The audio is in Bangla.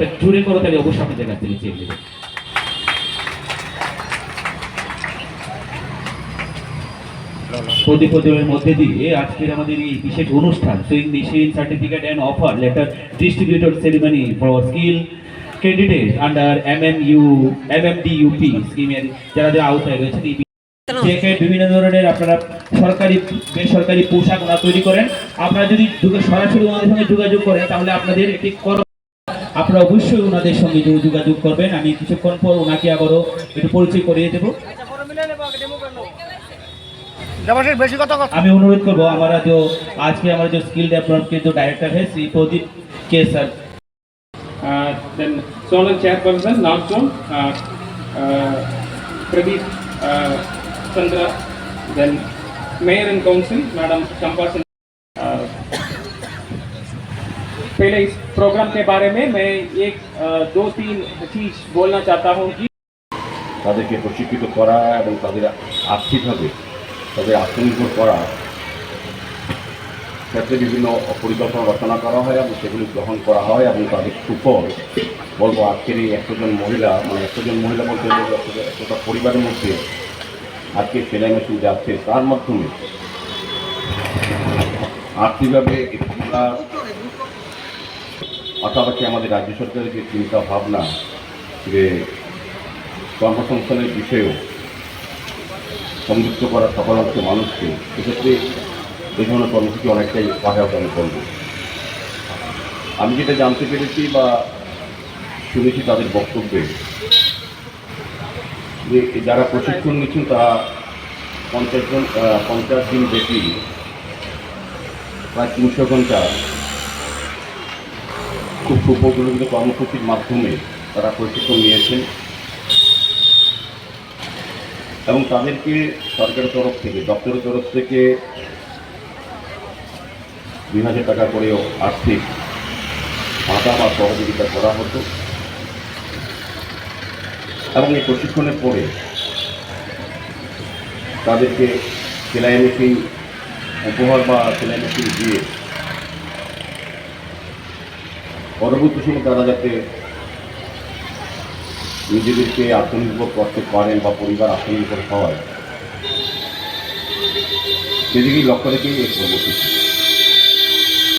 জোরে করো তাহলে অবশ্যই আপনাদের কাছ থেকে চেয়ে নেবে। প্রদীপের মধ্যে দিয়ে আজকের আমাদের এই বিশেষ অনুষ্ঠান sewing machine certificate and offer letter distributor ceremony for skill candidate under MMDUP স্কিমের যারা যারা আওতায় রয়েছেন এই জ্যাকেট বিভিন্ন ধরনের আপনারা সরকারি বেসরকারি পোশাক ওরা তৈরি করেন। আপনারা যদি সরাসরি ওনাদের সঙ্গে যোগাযোগ করেন তাহলে আপনাদের একটি আপনারা অবশ্যই ওনাদের সঙ্গে যোগাযোগ করবেন। আমি কিছুক্ষণ পর ওনাকে আবারও একটু পরিচয় করিয়ে দেবো। আমি অনুরোধ করবো हमारा जो आज के हमारे जो स्किल डेवलपमेंट के जो डायरेक्टर है श्री प्रदीप के sir, then zonal chairperson North Zone Pradeep Chandra, then mayor and council Madam Champa Singh। पहले इस प्रोग्राम के बारे में मैं एक दो तीन चीज बोलना चाहता हूँ कि তাদেরকে প্রশিক্ষিত করা এবং তাদের আর্থিকভাবে তাদের আত্মনির্ভর করা ক্ষেত্রে বিভিন্ন পরিকল্পনা রচনা করা হয় এবং সেগুলি গ্রহণ করা হয় এবং তাদের সুফল বলবো আজকের এই 100 জন মহিলা মানে 100 জন মহিলা বলতে একটা পরিবারের মধ্যে আজকে সেলাই মেশিন যাচ্ছে তার মাধ্যমে আর্থিকভাবে পাশাপাশি আমাদের রাজ্য সরকারের যে চিন্তা ভাবনা যে কর্মসংস্থানের বিষয়েও সংযুক্ত করা সকল অংশের মানুষকে সেক্ষেত্রে এই ধরনের কর্মসূচি অনেকটাই সহায়ক আমি করব। আমি যেটা জানতে পেরেছি বা শুনেছি তাদের বক্তব্যে যে যারা প্রশিক্ষণ নিচ্ছেন তারা 50 দিন ব্যাপী প্রায় 300 ঘন্টা খুব সুপরিকল্পিত কর্মসূচির মাধ্যমে তারা প্রশিক্ষণ নিয়েছেন এবং তাদেরকে সরকারের তরফ থেকে দপ্তরের তরফ থেকে 2000 টাকা করেও আর্থিক ভাতা বা সহযোগিতা করা হতো এবং এই প্রশিক্ষণের পরে তাদেরকে সেলাই মেশিন উপহার বা সেলাই মেশিন দিয়ে পরবর্তী সময় তারা যাতে নিজেদেরকে আত্মনির্ভর করতে পারেন বা পরিবার আত্মনির্ভর হয় সেদিকেই লক্ষ্য রেখেই এই কর্মসূচি।